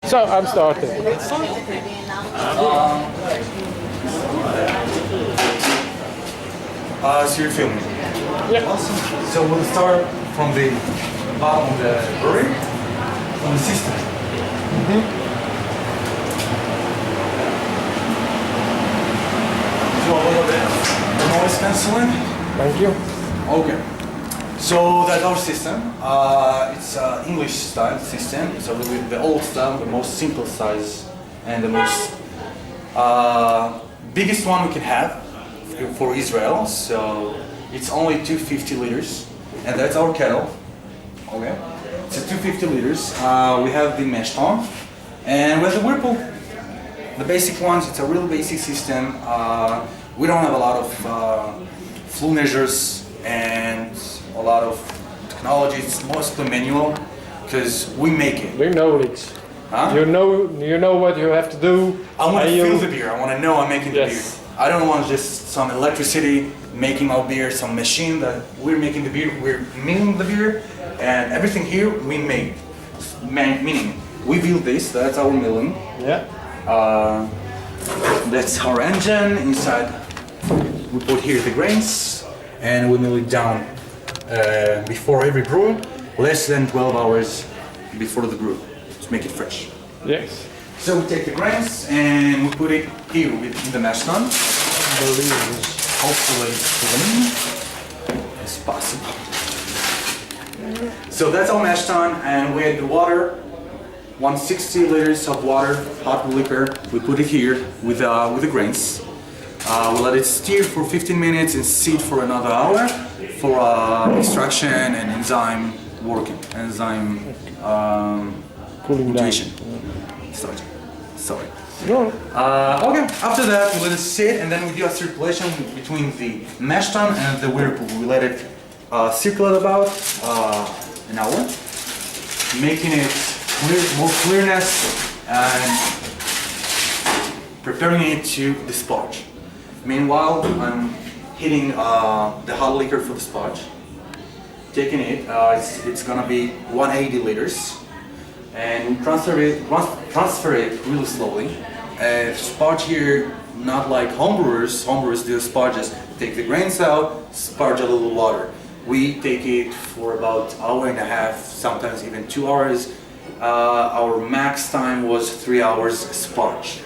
So I'm starting. So you're filming. Yeah. Awesome. So we'll start from the bottom of the brewery, from the system. So a little bit of noise cancelling. Thank you. Okay. So that's our system. It's an English style system. It's a really the old style, the most simple size, and the most biggest one we can have for Israel. So it's only 250 liters, and that's our kettle. Okay. It's a 250 liters. We have the mesh tun, and with the Whirlpool, the basic ones. It's a real basic system. We don't have a lot of flow measures and a lot of technology. It's mostly manual because we make it. You know it. Huh? You know what you have to do. I want to and feel the beer. I want to know I'm making the Yes. beer. I don't want just some electricity making our beer, some machine that we're making the beer. We're milling the beer, and everything here we make. Meaning we build this. That's our milling. Yeah. That's our engine. Inside we put here the grains, and we mill it down before every brew, less than 12 hours before the brew to make it fresh. Yes. So we take the grains and we put it here in the mash tun. Hopefully clean as possible. So that's our mash tun, and we add the water, 160 liters of water, hot liquor. We put it here with the grains. We let it steer for 15 minutes and sit for another hour for extraction and enzyme working, enzyme Cooling down. mutation. Sorry. No. Okay, after that we let it sit, and then we do a circulation between the mash tun and the Whirlpool. We let it circulate about an hour, making it more clearness and preparing it to the sparge. Meanwhile, I'm heating the hot liquor for the sparge. Taking it, it's gonna be 180 liters, and we transfer it really slowly. Sparge here, not like homebrewers. Homebrewers do sparges. Take the grains out, sparge a little water. We take it for about an hour and a half, sometimes even 2 hours. Our max time was 3 hours sparge.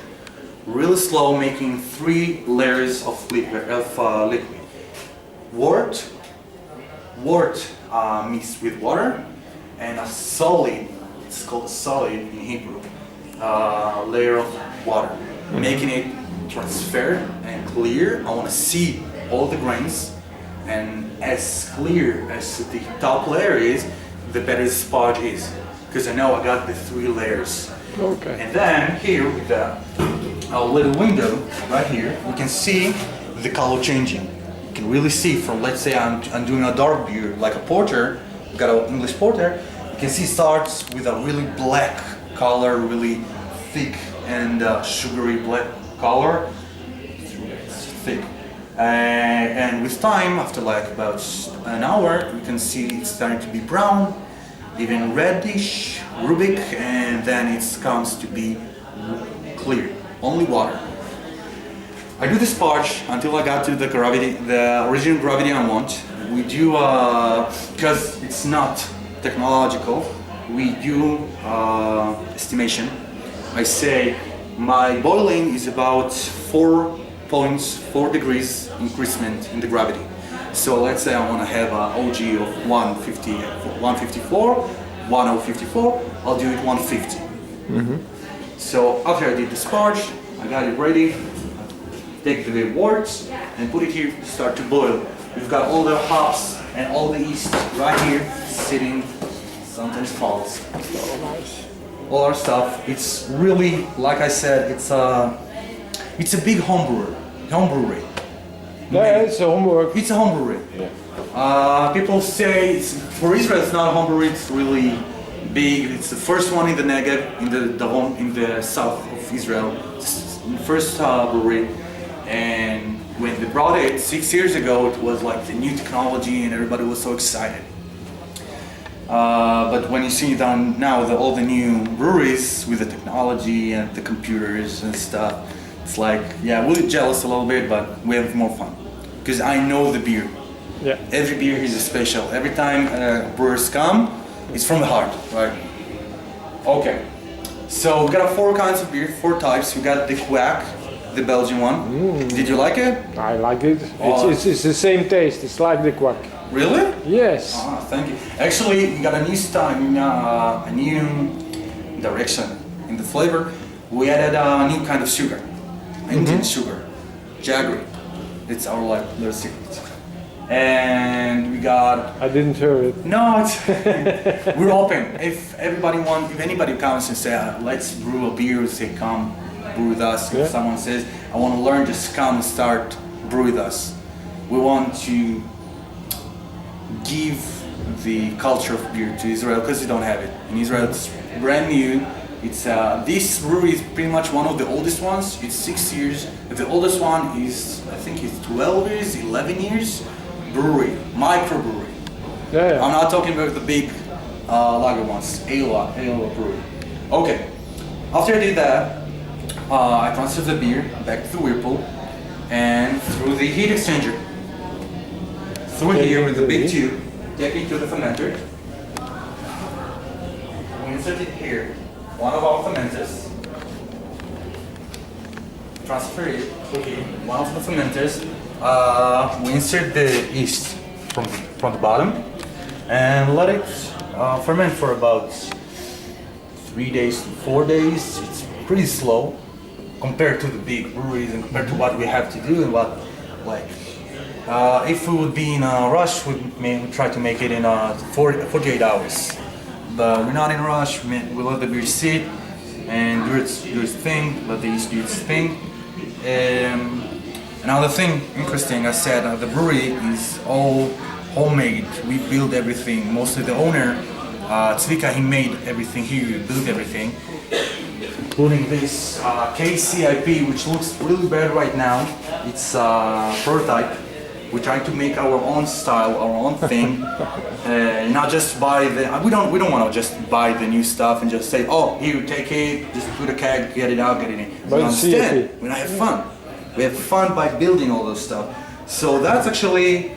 Really slow, making 3 layers of liquid. Wort mixed with water, and a solid, it's called solid in Hebrew, layer of water, making it transfer and clear. I want to see all the grains, and as clear as the top layer is, the better the sparge is, because I know I got the 3 layers. Okay. And then here with a little window right here, we can see the color changing. You can really see from, let's say I'm doing a dark beer like a porter, we got an English porter, you can see starts with a really black color, really thick and sugary black color. It's thick. And with time, after like about an hour, you can see it's starting to be brown, even reddish, rubic, and then it comes to be clear, only water. I do the sparge until I got to the gravity, the original gravity I want. We do, because it's not technological, we do estimation. I say my boiling is about 4 degrees increasement in the gravity. So let's say I want to have an OG of 154, 1054, I'll do it 150. So after I did the sparge, I got it ready, take the worts and put it here to start to boil. We've got all the hops and all the yeast right here sitting, sometimes falls. All our stuff. It's really, like I said, it's a big homebrewery. Yeah, it's a homework. It's a homebrewery. Yeah. People say for Israel it's not a homebrewery. It's really big. It's the first one in the Negev, in the south of Israel. It's the first brewery. And when they brought it 6 years ago, it was like the new technology, and everybody was so excited. But when you see down now all the new breweries with the technology and the computers and stuff, it's like, yeah, we're jealous a little bit, but we have more fun. Because I know the beer. Yeah. Every beer is special. Every time brewers come, it's from the heart, right? Okay. So we got 4 kinds of beer, 4 types. We got the Quack, the Belgian one. Did you like it? I like it. Oh. It's the same taste. It's like the quack. Really? Yes. Ah, thank you. Actually, we got a new style, a new direction in the flavor. We added a new kind of sugar, Indian sugar, jaggery. It's our little secret. And we got. I didn't hear it. No, it's we're open. If anybody comes and say, let's brew a beer, say come brew with us. Yeah. If someone says, I want to learn, just come and start brew with us. We want to give the culture of beer to Israel because they don't have it. In Israel, it's brand new. It's this brewery is pretty much one of the oldest ones. It's 6 years. The oldest one is, I think, it's 12 years, 11 years. Brewery, microbrewery. Yeah. I'm not talking about the big lager ones, ale brewery. Okay. After I did that, I transferred the beer back to the whirlpool and through the heat exchanger. Through here with the big tube, take it to the fermenter. We insert it here, one of our fermenters. Transfer it to here, one of the fermenters. We insert the yeast from the bottom and let it ferment for about 3 days to 4 days. It's pretty slow compared to the big breweries and compared to what we have to do and what, like, if we would be in a rush, we'd try to make it in 48 hours. But we're not in a rush. We let the beer sit and do its thing. Let the yeast do its thing. Another thing interesting, I said the brewery is all homemade. We build everything. Mostly the owner, Tzvika, he made everything here. He built everything, including this KCIP, which looks really bad right now. It's a prototype. We try to make our own style, our own thing, not just buy the. We don't want to just buy the new stuff and just say, oh, here, take it, just put a keg, get it out, get it in. But We understand. CIP. We have fun. We have fun by building all those stuff. So that's actually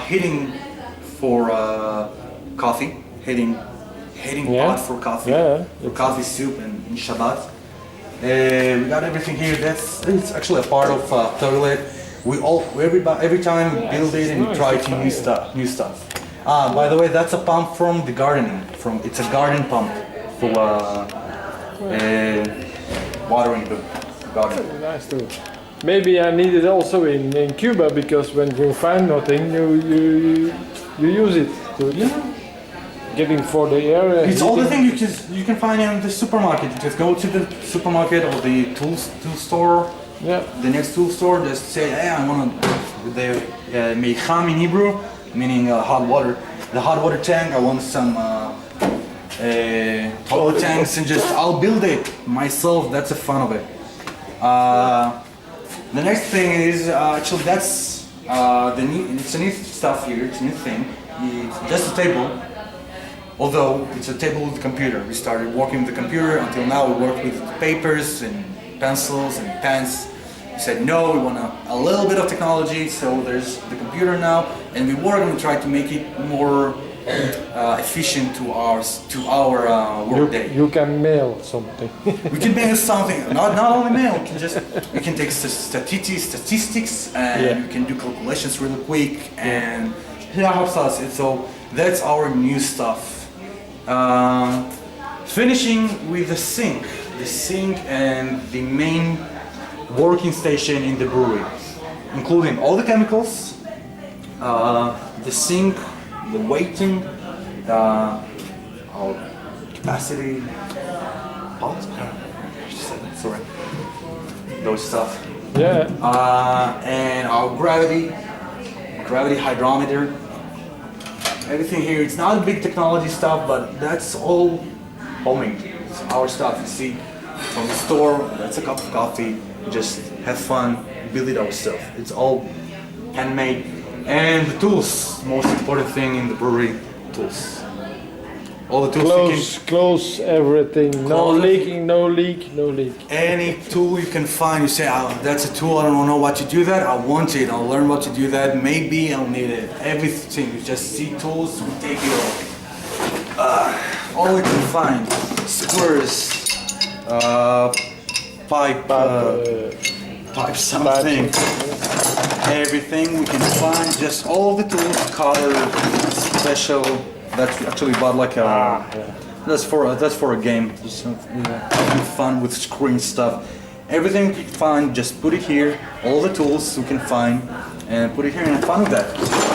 hitting for coffee, hitting Yeah. pot for coffee, Yeah. for coffee soup and Shabbat. We got everything here. It's actually a part of toilet. Every time we build it and we try to new stuff. By the way, that's a pump from the gardening. It's a garden pump for watering the garden. Nice too. Maybe I need it also in Cuba because when you find nothing, you use it to getting for the area. It's all the thing you can find in the supermarket. You just go to the supermarket or the tool store. Yeah. The next tool store, just say, hey, I want the meicham in Hebrew, meaning hot water. The hot water tank, I want some taller tanks, and I'll build it myself. That's the fun of it. The next thing is actually that's it's a new stuff here. It's a new thing. It's just a table. Although it's a table with a computer. We started working with the computer. Until now, we work with papers and pencils and pens. We said no, we want a little bit of technology, so there's the computer now, and we work and we try to make it more efficient to our work day. You can mail something. We can mail something, not only mail. We can take statistics and we can do calculations really quick, and it helps us. And so that's our new stuff. Finishing with the sink and the main working station in the brewery, including all the chemicals, the sink, the weighting, our capacity, sorry, those stuff, and our gravity hydrometer. Everything here, it's not a big technology stuff, but that's all homemade. It's our stuff. You see from the store, that's a cup of coffee. Just have fun, build it ourselves. It's all handmade. And the tools, most important thing in the brewery, tools. All the tools you Close everything. No Close it. leaking, no leak, no leak. any tool you can find, you say, oh, that's a tool, I don't know what to do that, I want it, I'll learn what to do that, maybe I'll need it. Everything, you just see tools, we take it all you can find, squares, pipe, pipe something, everything we can find, just all the tools, cutter, special, that's actually bought like a, that's for a game, just having fun with screen stuff. Everything you can find, just put it here, all the tools you can find, and put it here and have fun with that.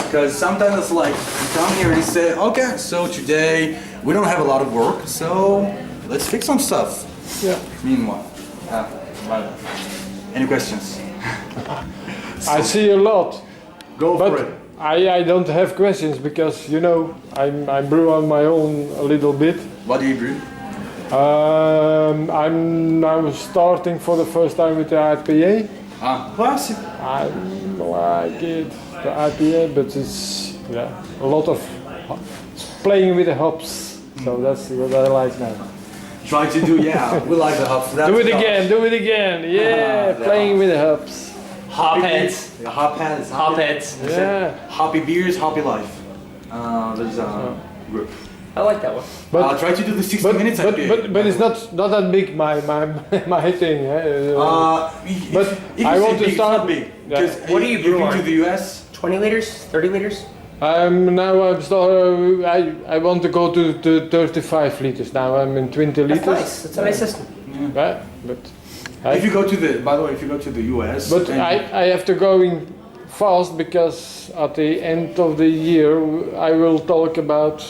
Because sometimes it's like, you come here and you say, okay, so today we don't have a lot of work, so let's fix some stuff. Yeah. Meanwhile, any questions? I see a lot. Go for But it. I don't have questions because, you know, I brew on my own a little bit. What do you brew? I'm now starting for the first time with the IPA. Classic. I like it, the IPA, but it's a lot of playing with the hops. So that's what I like now. Try to do, yeah, we like the hops. Do it again, do it again. Yeah, the playing with the hops. Hop heads. The hop heads. Hop heads. Yeah, Hoppy beers, hoppy life. There's a group. I like that one. I'll try to do the 60 minutes IPA. but it's not that big my my thing. But I want to start big. Yeah. Because What do you you've brew been on? to the US? 20 liters? 30 liters? I'm I want to go to 35 liters now. I'm in 20 That's liters. nice. That's a nice system. Yeah, but If you go to the, by the way, if you go to the US, but and- I have to go in fast because at the end of the year I will talk about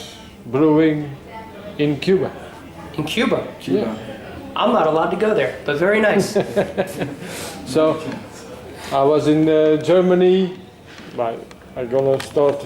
brewing in Cuba. In Cuba. Yeah. I'm not allowed to go there, but very nice. So I was in Germany. But I'm gonna start